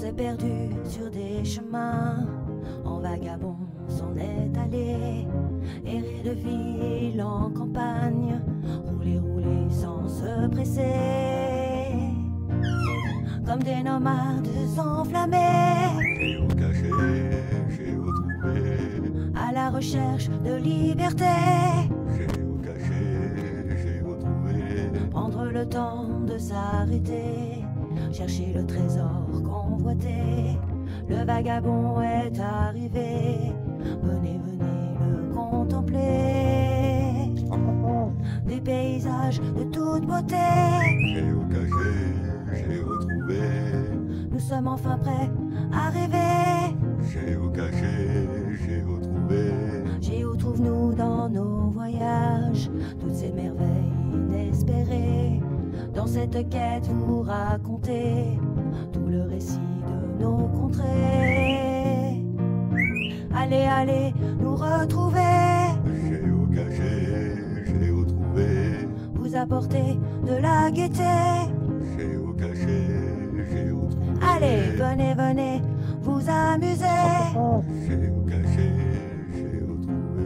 s'est perdu sur des chemins, en vagabond s'en est allé, errer de ville en campagne, rouler, rouler sans se presser, comme des nomades enflammés, Géocaché, géotrouvé, à la recherche de liberté. géocaché, géotrouvé, Prendre le temps de s'arrêter, chercher le trésor convoité. Le vagabond est arrivé, venez, venez le contempler. Des paysages de toute beauté, géocaché, géotrouvé, nous sommes enfin prêts à rêver. géocaché, géotrouvé, Géo trouve-nous dans nos voyages, toutes ces merveilles inespérées. Dans cette quête vous racontez tout le récit de nos contrées. Allez, allez, nous retrouver, géocaché, géotrouvé, vous apporter de la gaieté. géocaché, géotrouvé, Allez, venez, venez, vous amuser. géocaché, géotrouvé.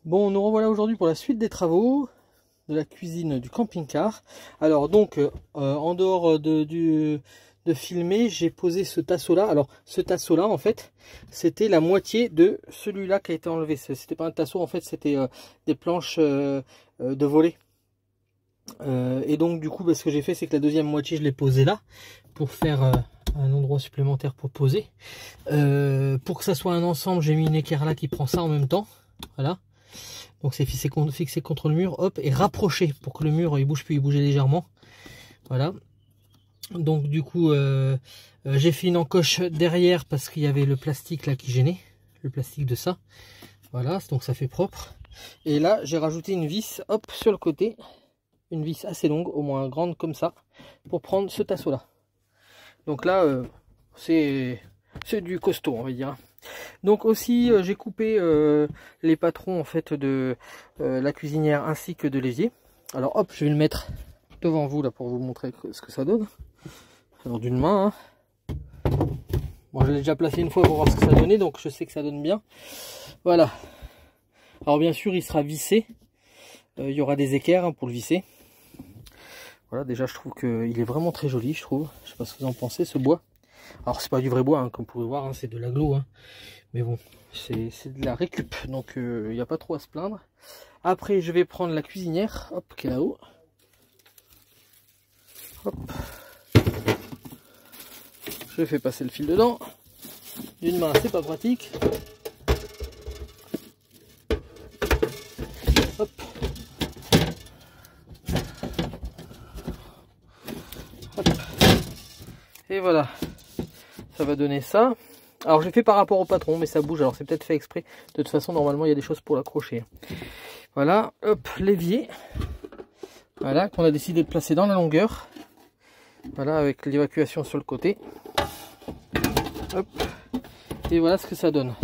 Bon, nous revoilà aujourd'hui pour la suite des travaux de la cuisine du camping-car. Alors donc, en dehors de filmer, j'ai posé ce tasseau-là. Alors, ce tasseau-là, en fait, c'était la moitié de celui-là qui a été enlevé. C'était pas un tasseau, en fait, c'était des planches de volet. Et donc, du coup, ce que j'ai fait, c'est que la deuxième moitié, je l'ai posée là, pour faire un endroit supplémentaire pour poser. Pour que ça soit un ensemble, j'ai mis une équerre là qui prend ça en même temps. Voilà. Donc c'est fixé contre le mur, hop, et rapproché pour que le mur il bouge plus, il bougeait légèrement. Voilà. Donc du coup, j'ai fait une encoche derrière parce qu'il y avait le plastique là qui gênait, le plastique de ça. Voilà, donc ça fait propre. Et là, j'ai rajouté une vis, hop, sur le côté, une vis assez longue, au moins grande comme ça, pour prendre ce tasseau là. Donc là, c'est du costaud, on va dire. Donc aussi j'ai coupé les patrons en fait de la cuisinière ainsi que de l'évier. Alors hop, je vais le mettre devant vous là pour vous montrer ce que ça donne. Alors d'une main, hein. Bon, je l'ai déjà placé une fois pour voir ce que ça donnait, donc je sais que ça donne bien. Voilà. Alors bien sûr il sera vissé. Il y aura des équerres hein, pour le visser. Voilà, déjà je trouve qu'il est vraiment très joli, je trouve. Je sais pas ce que vous en pensez, ce bois. Alors c'est pas du vrai bois, hein, comme vous pouvez voir, hein, c'est de l'aglo, hein. Mais bon, c'est de la récup, donc il n'y a pas trop à se plaindre. Après je vais prendre la cuisinière, hop, qui est là-haut. Hop. Je fais passer le fil dedans. D'une main c'est pas pratique. Hop. Hop. Et voilà. Ça va donner ça. Alors j'ai fait par rapport au patron, mais ça bouge, alors c'est peut-être fait exprès. De toute façon, normalement, il y a des choses pour l'accrocher. Voilà, hop, l'évier. Voilà, qu'on a décidé de placer dans la longueur. Voilà, avec l'évacuation sur le côté. Hop. Et voilà ce que ça donne.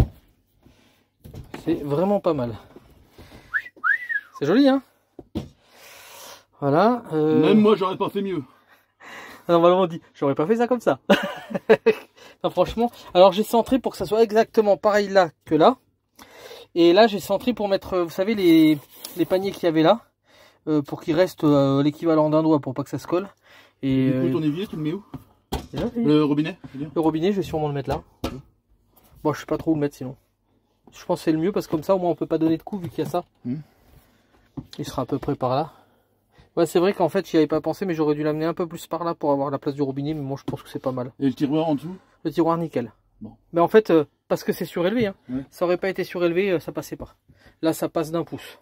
C'est vraiment pas mal. C'est joli, hein? Voilà. Même moi, j'aurais pas fait mieux. Normalement on dit, j'aurais pas fait ça comme ça. Non, franchement, alors j'ai centré pour que ça soit exactement pareil là que là. Et là j'ai centré pour mettre, vous savez, les paniers qu'il y avait là, pour qu'il reste l'équivalent d'un doigt pour pas que ça se colle. Et Du coup, ton évier, tu le mets où? là, Le robinet, je veux dire. le robinet, je vais sûrement le mettre là. Bon, je sais pas trop où le mettre sinon. Je pense que c'est le mieux parce que comme ça au moins on peut pas donner de coup vu qu'il y a ça. Il sera à peu près par là. Ouais, c'est vrai qu'en fait, j'y avais pas pensé, mais j'aurais dû l'amener un peu plus par là pour avoir la place du robinet, mais moi je pense que c'est pas mal. Et le tiroir en dessous? Le tiroir nickel. Bon. Mais en fait, parce que c'est surélevé, hein. Ouais. Ça aurait pas été surélevé, ça passait pas. Là, ça passe d'un pouce.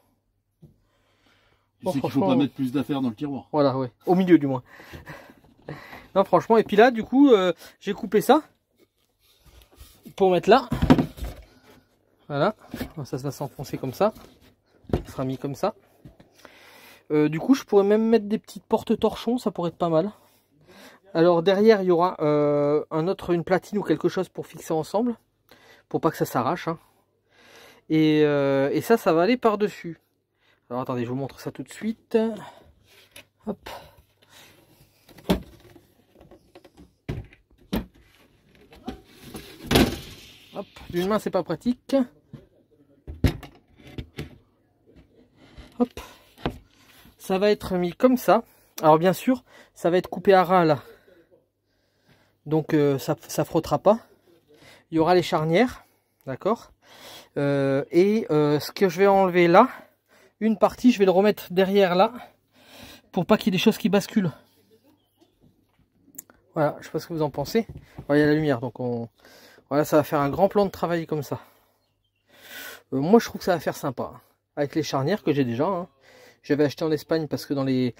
Tu Bon, sais qu'il faut franchement, pas mettre plus d'affaires dans le tiroir. voilà, ouais. Au milieu du moins. Non, franchement, et puis là, du coup, j'ai coupé ça pour mettre là. Voilà. Ça va s'enfoncer comme ça. Ça sera mis comme ça. Du coup, je pourrais même mettre des petites portes torchons, ça pourrait être pas mal. Alors derrière, il y aura une platine ou quelque chose pour fixer ensemble, pour pas que ça s'arrache. Hein. Et ça va aller par-dessus. Alors attendez, je vous montre ça tout de suite. Hop. D'une main, c'est pas pratique. Hop. Ça va être mis comme ça. Alors bien sûr, ça va être coupé à ras là. Donc ça frottera pas. Il y aura les charnières. D'accord. Ce que je vais enlever là, une partie, je vais le remettre derrière là. Pour pas qu'il y ait des choses qui basculent. Voilà, je sais pas ce que vous en pensez. Voilà, il y a la lumière, donc voilà, ça va faire un grand plan de travail comme ça. Moi, je trouve que ça va faire sympa. Avec les charnières que j'ai déjà. Hein. J'avais acheté en Espagne parce que dans les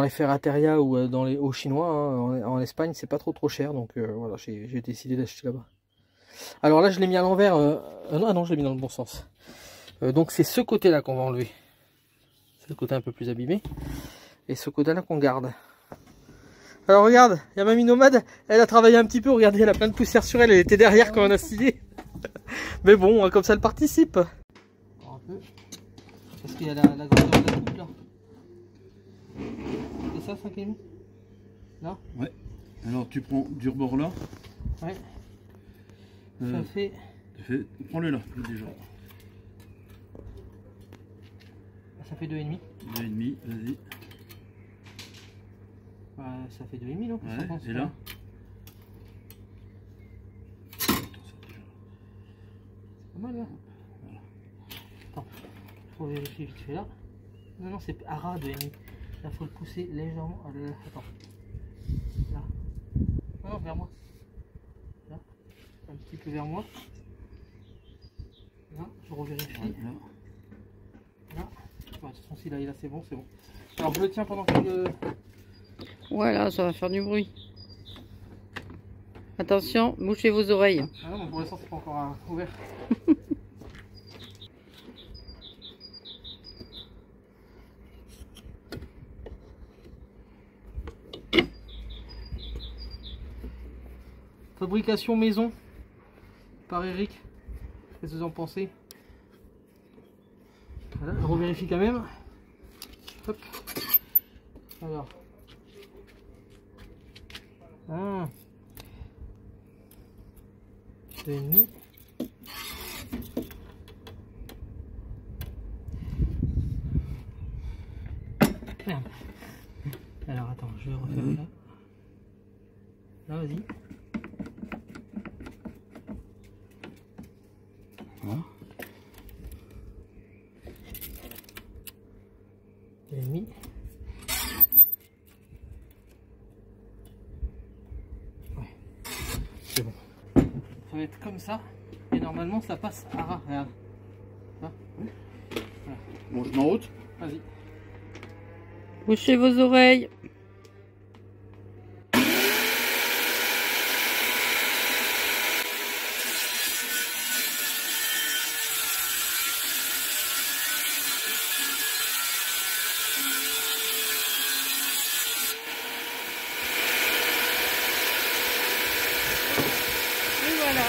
ferrateria ou au chinois, hein, en Espagne, c'est pas trop cher. Donc voilà, j'ai décidé d'acheter là-bas. Alors là, je l'ai mis à l'envers. Ah non, je l'ai mis dans le bon sens. Donc c'est ce côté-là qu'on va enlever. C'est le côté un peu plus abîmé. Et ce côté-là qu'on garde. Alors regarde, il y a Mamie Nomade, elle a travaillé un petit peu, regardez, elle a plein de poussière sur elle, elle était derrière quand on a scié. Mais bon, comme ça elle participe. Un peu. Parce qu'il y a la grandeur de la coupe là. C'est ça, 5,5 là? Ouais. Alors tu prends du rebord là. Ouais. Ça fait... Prends-le là, déjà. Ça fait 2,5. 2,5, vas-y. Ça fait 2,5 donc. Ouais, et là c'est pas mal là. Voilà. Attends, il faut vérifier vite fait là. Non, c'est à ras 2,5. Là, il faut le pousser légèrement. Attends. Là. Non, vers moi. Là. Un petit peu vers moi. Là, je revérifie. Là. Là. De toute façon, si là, c'est bon, c'est bon. Alors, je le tiens pendant que... Voilà, ça va faire du bruit. Attention, bouchez vos oreilles. Ah non, mais pour l'instant, c'est pas encore ouvert. Fabrication maison par Eric. Qu'est-ce que vous en pensez? Voilà, je revérifie quand même. Hop. Alors. Ah. 2,5. Merde. Alors attends, je vais refaire là. Là, vas-y. Voilà. 2,5. C'est bon. Ça va être comme ça. Et normalement ça passe à ras. Regarde. Voilà. Bon, je mets en route. Vas-y. Bouchez vos oreilles. Et voilà.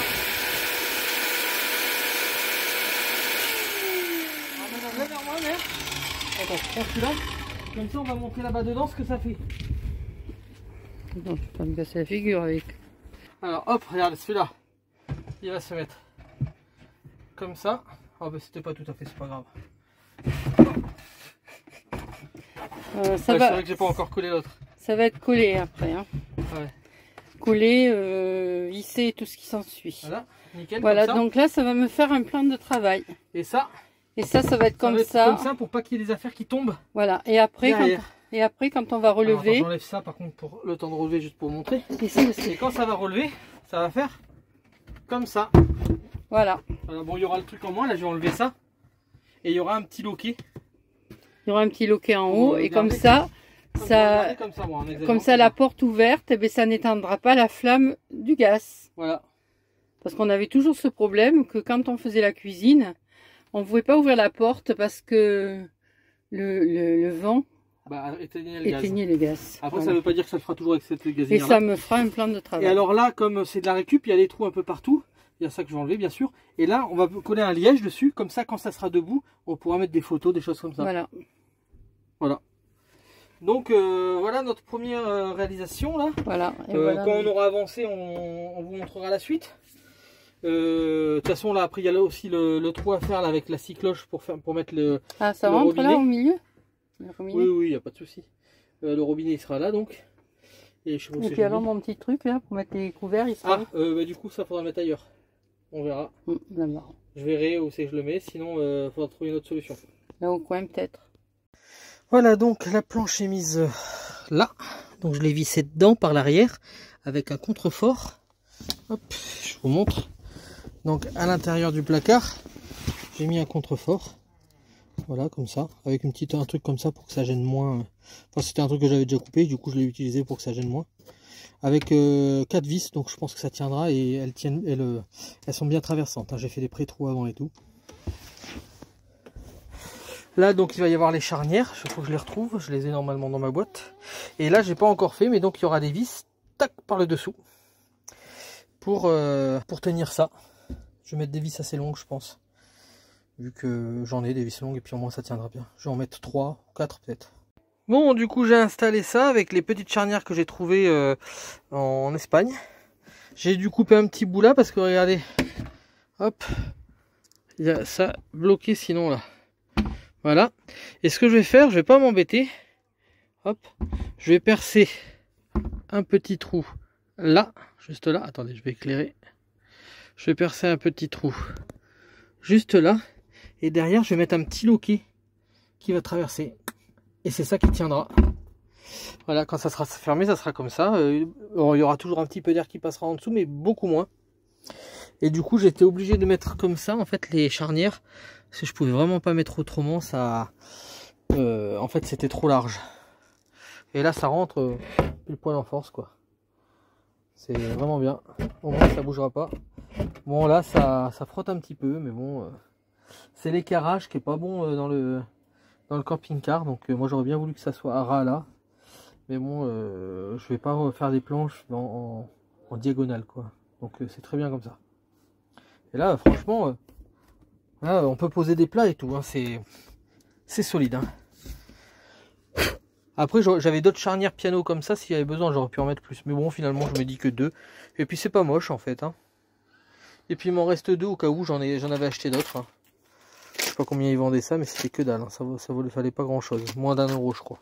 Alors maintenant, viens vers moi, merde. Attends, prends celui-là. Comme ça, on va montrer là-bas dedans ce que ça fait. Non, je peux pas me casser la figure avec. Alors, hop, regarde, celui-là. Il va se mettre comme ça. Ah, bah, c'était pas tout à fait, c'est pas grave. Ça Ouais, va. c'est vrai que j'ai pas encore collé l'autre. Ça va être collé après. Hein. Ouais. Collé, hissé, tout ce qui s'ensuit. Voilà, nickel. Voilà, comme ça. donc là, ça va me faire un plan de travail. Et ça, Et ça va être comme va être ça. comme ça pour pas qu'il y ait des affaires qui tombent. Voilà. Et après, Derrière. quand on va Alors, relever. attends, j'enlève ça par contre pour le temps de relever, juste pour montrer. Ici aussi. Et quand ça va relever, ça va faire comme ça. Voilà. Voilà, bon, il y aura le truc en moins, là je vais enlever ça. Et il y aura un petit loquet. Il y aura un petit loquet en Pour haut. Et comme garder. ça, On va ça, regarder comme ça, moi, en exagérant. comme ça, la porte ouverte, eh bien, ça n'éteindra pas la flamme du gaz. Voilà. Parce qu'on avait toujours ce problème que quand on faisait la cuisine, on ne pouvait pas ouvrir la porte parce que le vent Bah, éteignez le gaz. éteignait le gaz. Après, Voilà. ça veut pas dire que ça le fera toujours avec cette Et gazinière. ça me fera un plan de Et travail. alors là, comme c'est de la récup, il y a des trous un peu partout. Il y a ça que je vais enlever, bien sûr. Et là, on va coller un liège dessus. Comme ça, quand ça sera debout, on pourra mettre des photos, des choses comme ça. Voilà. Voilà. Donc, voilà notre première réalisation, là. Voilà. Et voilà. Quand on aura avancé, on vous montrera la suite. De toute façon, là, après, il y a là aussi le trou à faire là, avec la scie cloche pour mettre le. Ah, ça le rentre robinet. là au milieu? Le robinet. Oui, oui, il n'y a pas de souci. Le robinet il sera là donc. Et, je sais pas où Et c'est puis que alors j'ai mis. mon petit truc là pour mettre les couverts, il sera Bah, du coup, ça faudra le mettre ailleurs. On verra. là-bas. Je verrai où c'est que je le mets, sinon il faudra trouver une autre solution. Là au coin peut-être. Voilà, donc la planche est mise là. Donc je l'ai vissée dedans par l'arrière avec un contrefort. Hop, je vous montre. Donc à l'intérieur du placard, j'ai mis un contrefort. Voilà, comme ça, avec un truc comme ça pour que ça gêne moins. Enfin, c'était un truc que j'avais déjà coupé, du coup je l'ai utilisé pour que ça gêne moins. Avec 4 vis, donc je pense que ça tiendra et elles sont bien traversantes. J'ai fait des pré-trous avant et tout. Là, donc il va y avoir les charnières, il faut que je les retrouve, je les ai normalement dans ma boîte. Et là, j'ai pas encore fait, mais donc il y aura des vis, tac, par le dessous, pour tenir ça. Je vais mettre des vis assez longues, je pense, vu que j'en ai des vis longues, et puis au moins ça tiendra bien. Je vais en mettre 3 ou 4 peut-être. Bon, du coup, j'ai installé ça avec les petites charnières que j'ai trouvées en Espagne. J'ai dû couper un petit bout là, parce que regardez, hop, il y a ça bloqué sinon là. Voilà. Et ce que je vais faire, je vais pas m'embêter. Hop. Je vais percer un petit trou là, juste là. Attendez, je vais éclairer. Je vais percer un petit trou juste là. Et derrière, je vais mettre un petit loquet qui va traverser. Et c'est ça qui tiendra. Voilà, quand ça sera fermé, ça sera comme ça. Il y aura toujours un petit peu d'air qui passera en dessous, mais beaucoup moins. Et du coup, j'étais obligé de mettre comme ça, en fait, les charnières. Parce que je pouvais vraiment pas mettre autrement, ça en fait c'était trop large. Et là ça rentre pile poil en force quoi. C'est vraiment bien. Au moins ça bougera pas. Bon là ça frotte un petit peu, mais bon c'est l'écarage qui est pas bon dans le camping-car. Donc moi j'aurais bien voulu que ça soit à ras là. Mais bon je vais pas faire des planches en diagonale quoi. Donc c'est très bien comme ça. Et là franchement là, on peut poser des plats et tout, hein. C'est solide. Hein. Après, j'avais d'autres charnières piano comme ça, s'il y avait besoin, j'aurais pu en mettre plus. Mais bon, finalement, je me dis que 2. Et puis, c'est pas moche en fait. Hein. Et puis, il m'en reste 2 au cas où j'en avais acheté d'autres. Hein. Je sais pas combien ils vendaient ça, mais c'était que dalle. Hein. Ça fallait pas grand chose. Moins d'1 euro, je crois.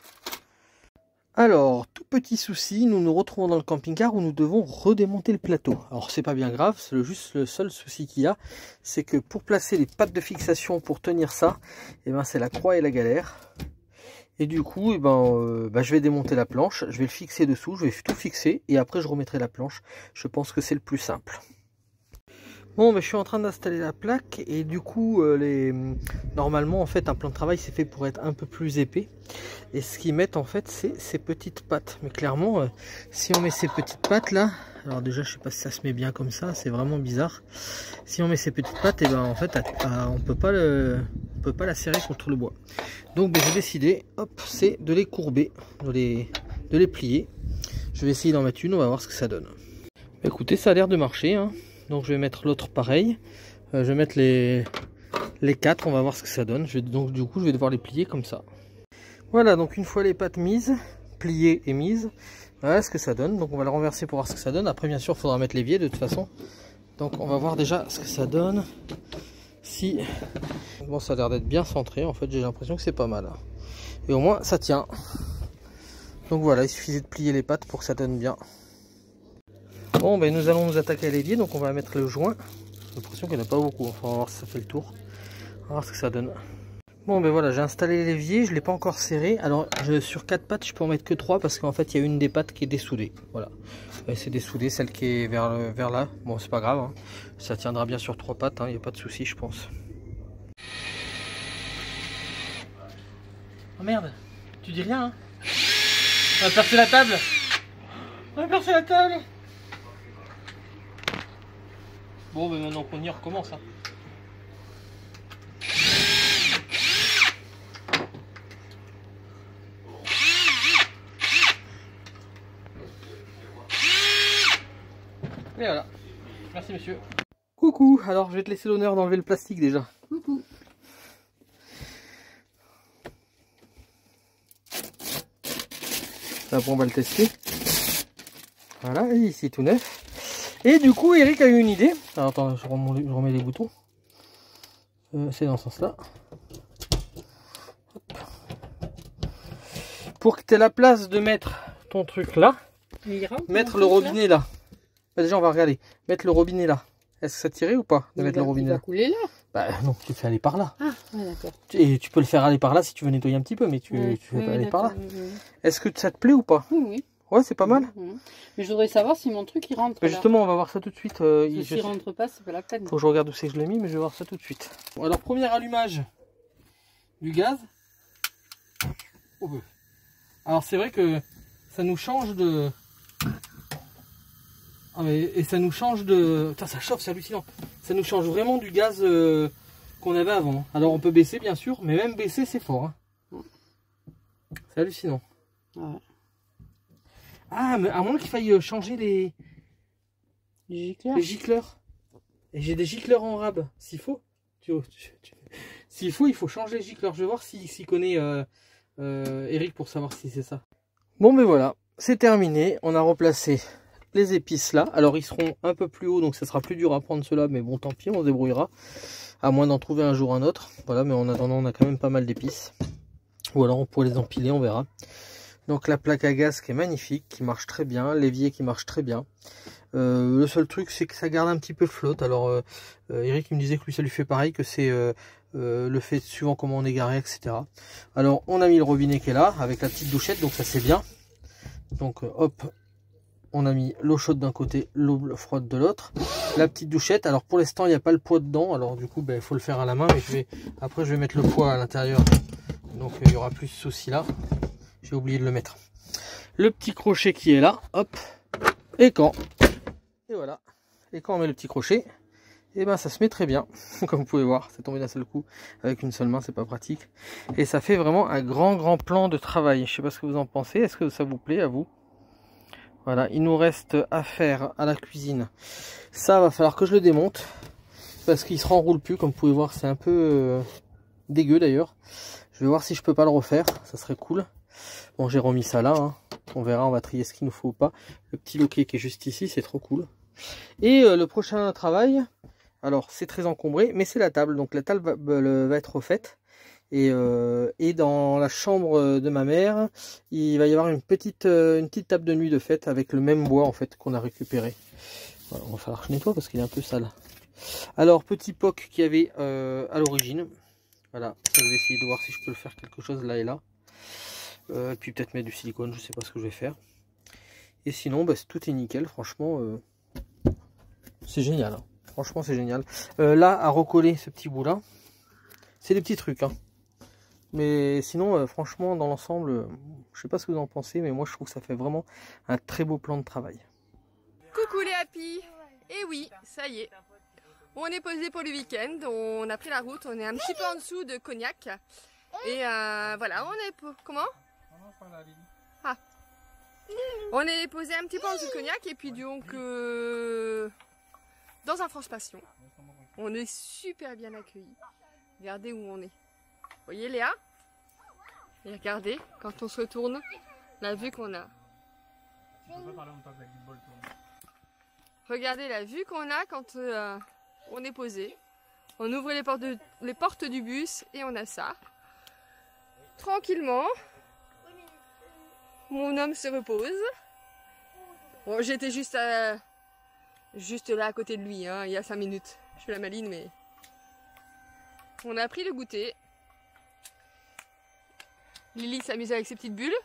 Alors, tout petit souci, nous nous retrouvons dans le camping-car où nous devons redémonter le plateau. Alors, c'est pas bien grave, c'est juste le seul souci qu'il y a, c'est que pour placer les pattes de fixation pour tenir ça, eh ben, c'est la croix et la galère. Et du coup, eh ben, je vais démonter la planche, je vais le fixer dessous, je vais tout fixer et après je remettrai la planche. Je pense que c'est le plus simple. Bon, je suis en train d'installer la plaque et du coup, normalement, en fait, un plan de travail c'est fait pour être un peu plus épais. Et ce qu'ils mettent en fait, c'est ces petites pattes. Mais clairement, si on met ces petites pattes là, alors déjà, je sais pas si ça se met bien comme ça, c'est vraiment bizarre. Si on met ces petites pattes, et ben en fait, on peut pas la serrer contre le bois. Donc, j'ai décidé, hop, c'est de les courber, de les plier. Je vais essayer d'en mettre une, on va voir ce que ça donne. Écoutez, ça a l'air de marcher, hein. Donc je vais mettre l'autre pareil. Je vais mettre les 4, on va voir ce que ça donne. Donc du coup je vais devoir les plier comme ça. Voilà, donc une fois les pattes mises, pliées et mises, voilà ce que ça donne. Donc on va le renverser pour voir ce que ça donne. Après bien sûr il faudra mettre l'évier de toute façon. Donc on va voir déjà ce que ça donne. Si bon, ça a l'air d'être bien centré, en fait j'ai l'impression que c'est pas mal. Et au moins ça tient. Donc voilà, il suffisait de plier les pattes pour que ça donne bien. Bon, nous allons nous attaquer à l'évier, donc on va mettre le joint. J'ai l'impression qu'il n'y en a pas beaucoup, enfin, on va voir si ça fait le tour. On va voir ce que ça donne. Bon, voilà, j'ai installé l'évier, je ne l'ai pas encore serré. Alors, sur 4 pattes, je peux en mettre que 3 parce qu'en fait, il y a une des pattes qui est dessoudée. Voilà, c'est dessoudé, celle qui est vers là. Bon, c'est pas grave, hein. Ça tiendra bien sur 3 pattes, il n'y a pas de souci, je pense. Oh merde, tu dis rien, hein? On va percer la table. On va percer la table. Bon, maintenant qu'on y recommence. Hein. Et voilà. Merci monsieur. Coucou, alors je vais te laisser l'honneur d'enlever le plastique déjà. Coucou. Là, bon, on va le tester. Voilà, ici tout neuf. Et du coup, Eric a eu une idée. Alors, attends, je remets les boutons. C'est dans ce sens-là. Pour que tu aies la place de mettre ton truc là, mettre le robinet là. Bah, déjà, on va regarder. Mettre le robinet là. Est-ce que ça tirait ou pas de mettre le robinet là? Il va couler là. Bah non, tu le fais aller par là. Ah, ouais, d'accord. Et tu peux le faire aller par là si tu veux nettoyer un petit peu, mais tu fais pas aller par là. Est-ce que ça te plaît ou pas? Oui, oui. Ouais, c'est pas mal. Mais je voudrais savoir si mon truc il rentre. Mais justement, on va voir ça tout de suite. S'il rentre pas, c'est pas la peine. Faut que je regarde où c'est que je l'ai mis, mais je vais voir ça tout de suite. Bon, alors, premier allumage du gaz. Oh, bah. Alors, c'est vrai que ça nous change de... Ah, mais, et ça nous change de... Putain, ça chauffe, c'est hallucinant. Ça nous change vraiment du gaz qu'on avait avant. Alors, on peut baisser, bien sûr, mais même baisser, c'est fort. Hein. C'est hallucinant. Ouais. Ah, mais à moins qu'il faille changer les gicleurs. Et j'ai des gicleurs en rab, s'il faut. S'il faut, il faut changer les gicleurs. Je vais voir s'il connaît Eric pour savoir si c'est ça. Bon, mais voilà, c'est terminé. On a replacé les épices là. Alors, ils seront un peu plus hauts, donc ça sera plus dur à prendre ceux-là. Mais bon, tant pis, on se débrouillera. À moins d'en trouver un jour un autre. Voilà, mais en attendant, on a quand même pas mal d'épices. Ou alors, on pourrait les empiler, on verra. Donc la plaque à gaz qui est magnifique, qui marche très bien, l'évier qui marche très bien. Le seul truc c'est que ça garde un petit peu de flotte. Alors Eric me disait que lui ça lui fait pareil, que c'est le fait suivant comment on est garé, etc. Alors on a mis le robinet qui est là, avec la petite douchette, donc ça c'est bien. Donc hop, on a mis l'eau chaude d'un côté, l'eau froide de l'autre. La petite douchette, alors pour l'instant il n'y a pas le poids dedans, alors du coup il faut le faire à la main, mais après je vais mettre le poids à l'intérieur. Donc il y aura plus ce souci là. J'ai oublié de le mettre. Le petit crochet qui est là, hop, et quand. Et voilà. Et quand on met le petit crochet, et ben ça se met très bien. Comme vous pouvez voir, c'est tombé d'un seul coup. Avec une seule main, c'est pas pratique. Et ça fait vraiment un grand plan de travail. Je sais pas ce que vous en pensez. Est-ce que ça vous plaît à vous? Voilà, il nous reste à faire à la cuisine. Ça va falloir que je le démonte. Parce qu'il se renroule plus, comme vous pouvez voir, c'est un peu dégueu d'ailleurs. Je vais voir si je peux pas le refaire, ça serait cool. Bon, j'ai remis ça là, hein. On verra, on va trier ce qu'il nous faut ou pas. Le petit loquet qui est juste ici, c'est trop cool. Et le prochain travail, alors c'est très encombré, mais c'est la table. Donc la table va être refaite. Et dans la chambre de ma mère, il va y avoir une petite table de nuit de fête avec le même bois en fait qu'on a récupéré. Voilà, on va falloir que je nettoie parce qu'il est un peu sale. Alors, petit POC qu'il y avait à l'origine. Voilà, ça, je vais essayer de voir si je peux le faire quelque chose là et là. Et puis peut-être mettre du silicone, je sais pas ce que je vais faire. Et sinon, bah, tout est nickel, franchement. C'est génial. Hein. Franchement, c'est génial. Là, à recoller ce petit bout là, c'est des petits trucs. Hein. Mais sinon, franchement, dans l'ensemble, je sais pas ce que vous en pensez, mais moi je trouve que ça fait vraiment un très beau plan de travail. Coucou les happy. Et oui, ça y est. On est posé pour le week-end, on a pris la route, on est un petit peu en dessous de Cognac. Et voilà, on est... Comment? Ah. On est posé un petit peu en dessous de Cognac et puis donc dans un France Passion. On est super bien accueillis. Regardez où on est. Vous voyez Léa? Et regardez, quand on se retourne, la vue qu'on a. Regardez la vue qu'on a quand on est posé. On ouvre les portes du bus et on a ça. Tranquillement. Mon homme se repose. Bon, j'étais juste là à côté de lui, hein, il y a 5 minutes. Je fais la maline, mais... On a pris le goûter. Lily s'amuse avec ses petites bulles.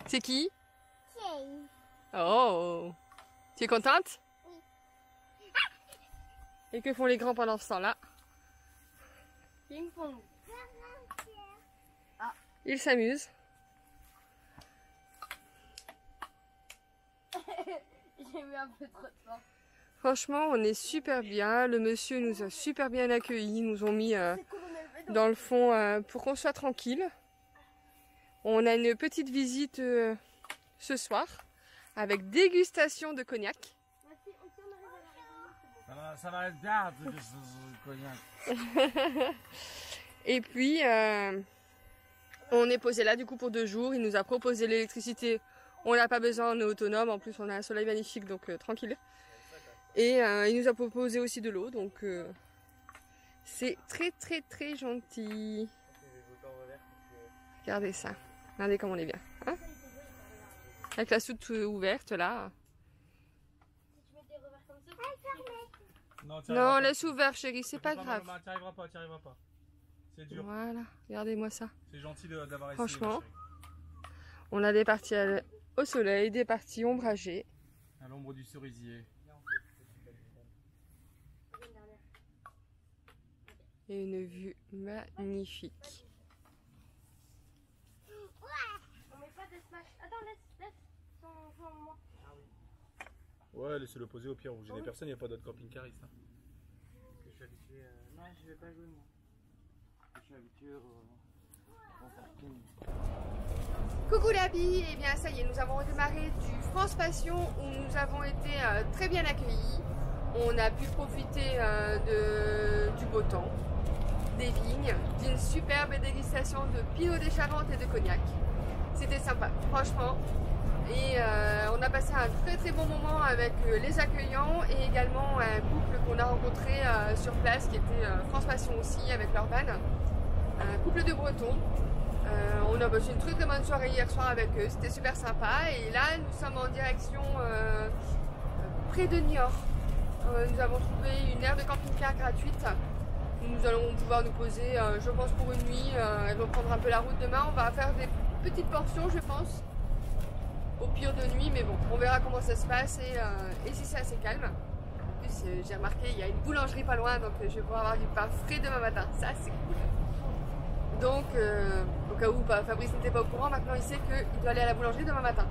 C'est qui? Oh! Tu es contente? Oui. Et que font les grands pendant ce temps-là? Ils s'amusent. J'ai mis un peu trop de temps. Franchement, on est super bien. Le monsieur nous a super bien accueillis. Ils nous ont mis dans le fond pour qu'on soit tranquille. On a une petite visite ce soir avec dégustation de cognac. Ça va être bien, cognac. Et puis, on est posé là du coup pour 2 jours. Il nous a proposé l'électricité On n'a pas besoin, on est autonome, en plus on a un soleil magnifique, donc tranquille. Et il nous a proposé aussi de l'eau, donc c'est très très très gentil. Regardez ça, regardez comme on est bien. Hein, avec la soute ouverte là. Non, laisse ouvert chérie, c'est pas grave. Tu arriveras pas. C'est dur. Voilà, regardez-moi ça. C'est gentil d'avoir essayé. Franchement, on a des parties au soleil, des parties ombragées. À l'ombre du cerisier. Et une vue magnifique. On met pas de smash. Attends, laisse son moment. Ouais, laissez-le poser au pire, vous gênez personne, il n'y a pas d'autres camping-caristes. Hein. Je suis habitué. Non, je vais pas jouer moi. Je suis habitué au parking. Coucou la vie, et bien ça y est, nous avons redémarré du France Passion où nous avons été très bien accueillis. On a pu profiter du beau temps, des vignes, d'une superbe dégustation de Pinot des Charentes et de cognac. C'était sympa, franchement. Et on a passé un très très bon moment avec les accueillants et également un couple qu'on a rencontré sur place qui était France Passion aussi avec leur van. Un couple de Bretons. On a passé une très très bonne soirée hier soir avec eux, c'était super sympa. Et là nous sommes en direction près de Niort. Nous avons trouvé une aire de camping-car gratuite. Nous allons pouvoir nous poser, je pense pour une nuit, et reprendre un peu la route demain. On va faire des petites portions je pense. Au pire de nuit, mais bon, on verra comment ça se passe et si c'est assez calme. En plus, j'ai remarqué, il y a une boulangerie pas loin, donc je vais pouvoir avoir du pain frais demain matin. Ça, c'est cool. Donc, au cas où Fabrice n'était pas au courant, maintenant il sait qu'il doit aller à la boulangerie demain matin.